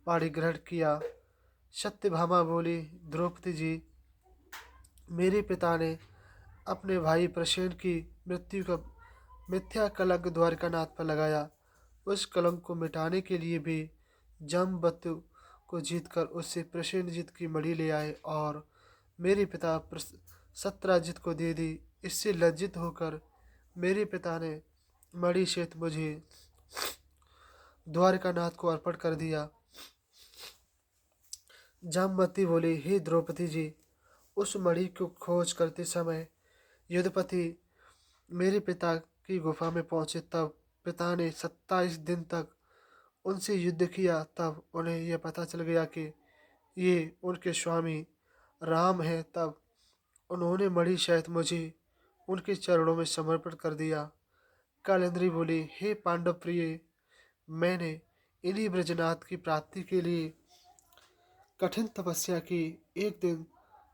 Speaker 1: पाणी ग्रहण किया। सत्यभामा बोली, द्रौपदी जी, मेरे पिता ने अपने भाई प्रसेन की मृत्यु का मिथ्या कलंक द्वारकानाथ पर लगाया। उस कलंक को मिटाने के लिए भी जामवंतु को जीतकर उससे प्रसेनजीत की मणि ले आए और मेरे पिता सत्यजित को दे दी। इससे लज्जित होकर मेरे पिता ने मणि सहित मुझे द्वारकानाथ को अर्पण कर दिया। जामवती बोली, हे द्रौपदी जी, उस मणि को खोज करते समय युद्धपति मेरे पिता की गुफा में पहुंचे। तब पिता ने 27 दिन तक उनसे युद्ध किया। तब उन्हें यह पता चल गया कि ये उनके स्वामी राम हैं। तब उन्होंने मणि सहित मुझे उनके चरणों में समर्पण कर दिया। कालिंद्री बोली, हे पांडव प्रिय, मैंने इन्हीं ब्रजनाथ की प्राप्ति के लिए कठिन तपस्या की। एक दिन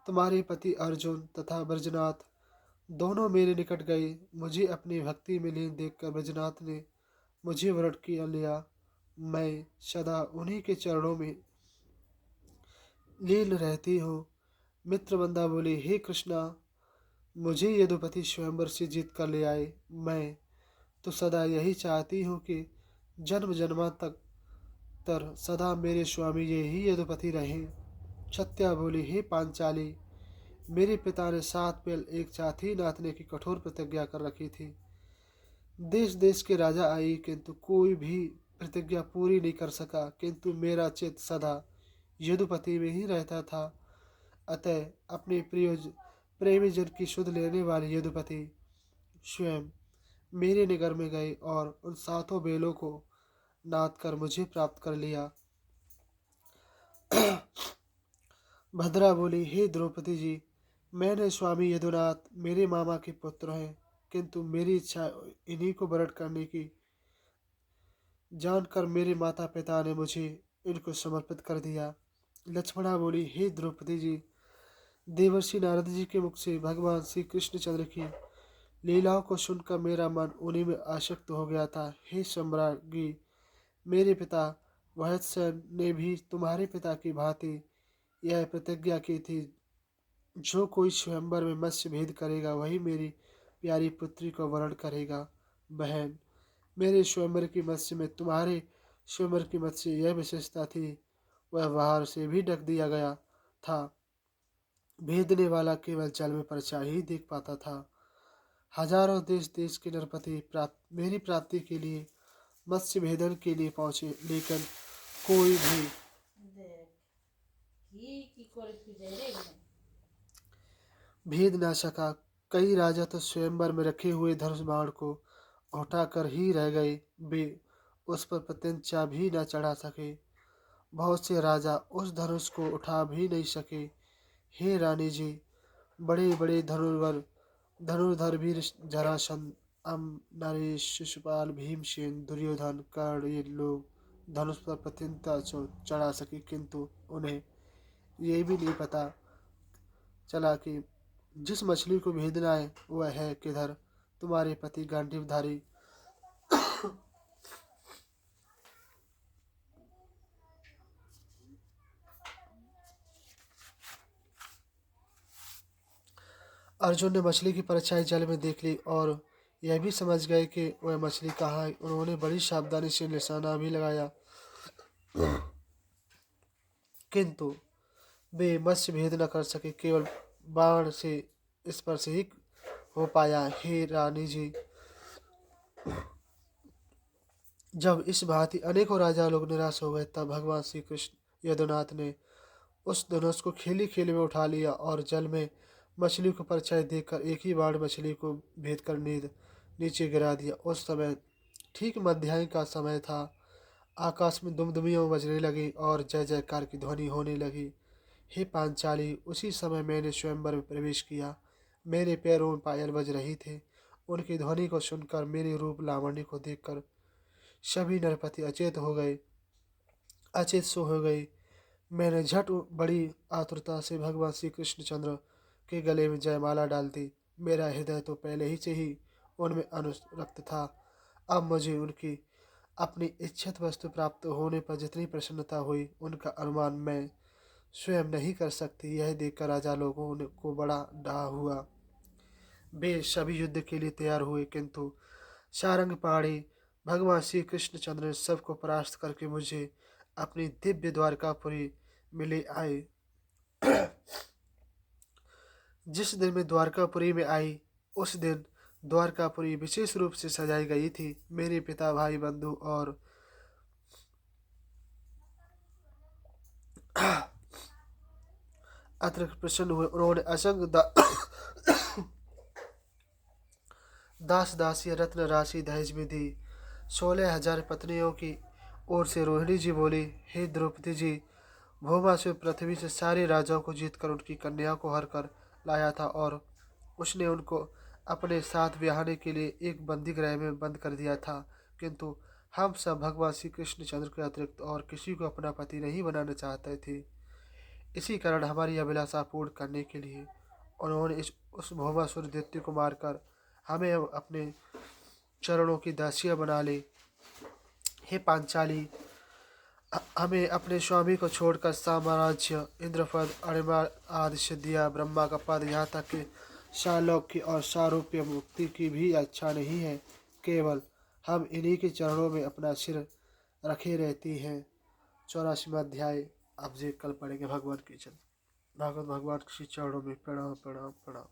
Speaker 1: तुम्हारे पति अर्जुन तथा ब्रजनाथ दोनों मेरे निकट गए। मुझे अपनी भक्ति में लीन देखकर ब्रजनाथ ने मुझे वरण किया लिया। मैं सदा उन्हीं के चरणों में लीन रहती हूँ। मित्रवंदा बोली, हे कृष्णा, मुझे यदुपति स्वयंवर से जीत कर ले आए। मैं तो सदा यही चाहती हूँ कि जन्म जन्मांतर तर सदा मेरे स्वामी यही यदुपति रहें। सत्या बोली, हे पांचाली, मेरे पिता ने 7 बैल एक साथ ही नाथने की कठोर प्रतिज्ञा कर रखी थी। देश देश के राजा आए, किंतु कोई भी प्रतिज्ञा पूरी नहीं कर सका, किंतु मेरा चित्त सदा यदुपति में ही रहता था। अतः अपने प्रेमी जन की सुध लेने वाले यदुपति स्वयं मेरे निगर में गए और उन 7 बैलों को नाथ कर मुझे प्राप्त कर लिया। भद्रा बोली, हे द्रौपदी जी, मैंने स्वामी यदुनाथ मेरे मामा के पुत्र हैं, किंतु मेरी इच्छा इन्हीं को वरण करने की जानकर मेरे माता पिता ने मुझे इनको समर्पित कर दिया। लक्ष्मणा बोली, हे द्रौपदी जी, देवर्षि नारद जी के मुख से भगवान श्री कृष्णचंद्र की लीलाओं को सुनकर मेरा मन उन्हीं में आसक्त हो गया था। हे सम्राज्ञी, मेरे पिता वत्सन ने भी तुम्हारे पिता की भांति यह प्रतिज्ञा की थी, जो कोई स्वयंवर में मत्स्य भेद करेगा वही मेरी प्यारी पुत्री को वरण करेगा। बहन, मेरे स्वयंवर की मत्स्य में तुम्हारे स्वयंवर की मत्स्य यह विशेषता थी, वह बाहर से भी ढक दिया गया था। भेदने वाला केवल जल में परछाई ही देख पाता था। हजारों देश देश के नरपति मेरी प्राप्ति के लिए मत्स्य भेदन के लिए पहुंचे, लेकिन कोई भी भेद ना सका। कई राजा तो स्वयंवर में रखे हुए धनुष बाण को उठाकर ही रह गए, वे उस पर प्रत्यंचा भी न चढ़ा सके। बहुत से राजा उस धनुष को उठा भी नहीं सके। हे रानी जी, बड़े बड़े धनुर्धर वीर जरासंध, नरेश, शिशुपाल, भीमसेन, दुर्योधन, कर्ण, ये लोग धनुष पर प्रत्यंता चढ़ा सके, किंतु उन्हें ये भी नहीं पता चला कि जिस मछली को भेदना है वह है किधर। तुम्हारे पति गांडीवधारी अर्जुन ने मछली की परछाई जल में देख ली और यह भी समझ गए कि वह मछली कहाँ है। उन्होंने बड़ी सावधानी से निशाना भी लगाया, किंतु वे मत्स्य भेद न कर सके, केवल बाण से स्पर्श ही हो पाया। हे रानी जी, जब इस भांति अनेकों राजा लोग निराश हो गए, तब भगवान श्री कृष्ण यदुनाथ ने उस धनुष को खेली खेली में उठा लिया और जल में मछली को परछाई देकर एक ही बाण मछली को भेद कर नीचे गिरा दिया। उस समय ठीक मध्याह्न का समय था। आकाश में दुमदुमियां बजने लगी और जय जयकार की ध्वनि होने लगी। हे पांचाली, उसी समय मैंने स्वयंवर में प्रवेश किया। मेरे पैरों में पायल बज रही थे। उनकी ध्वनि को सुनकर, मेरे रूप लावण्य को देखकर सभी नरपति अचेत सो हो गए। मैंने झट बड़ी आतुरता से भगवान श्री कृष्णचंद्र के गले में जयमाला डाल दी। मेरा हृदय तो पहले ही से ही उनमें अनुरक्त था। अब मुझे उनकी अपनी इच्छित वस्तु प्राप्त होने पर जितनी प्रसन्नता हुई, उनका अनुमान मैं स्वयं नहीं कर सकती। यह देखकर राजा लोगों को बड़ा डहा हुआ। वे सभी युद्ध के लिए तैयार हुए, किंतु सारंगपाणी भगवान श्री कृष्णचंद्र ने सबको परास्त करके मुझे अपनी दिव्य द्वारकापुरी में ले आए। जिस दिन मैं द्वारकापुरी में आई, उस दिन द्वारकापुरी विशेष रूप से सजाई गई थी। मेरे पिता, भाई, बंधु और अत्यंत प्रसन्न हुए। उन्होंने असंख्य दास दासी रत्न राशि दहेज में दी। 16,000 पत्नियों की ओर से रोहिणी जी बोली, हे द्रौपदी जी, भौमासुर पृथ्वी से सारे राजाओं को जीतकर उनकी कन्या को हर कर लाया था और उसने उनको अपने साथ ब्याहने के लिए एक बंदी गृह में बंद कर दिया था। किंतु हम सब भगवान श्री कृष्णचंद्र के अतिरिक्त और किसी को अपना पति नहीं बनाना चाहते थे। इसी कारण हमारी अभिलाषा पूर्ण करने के लिए उन्होंने उस भौमासुर दैत्य को मारकर हमें अपने चरणों की दासियां बना ली। हे पांचाली, हमें अपने स्वामी को छोड़कर साम्राज्य, इंद्रपद, अणिमा आदि सिद्धियां, ब्रह्मा का पद, यहाँ तक कि सालोक्य और सारूप्य मुक्ति की भी इच्छा नहीं है। केवल हम इन्हीं के चरणों में अपना सिर रखे रहती हैं। 84वां अध्याय। अब जे कल पढ़ेंगे भगवान की जय। भागवत भगवान के श्री चरणों में प्रणाम प्रणाम प्रणाम।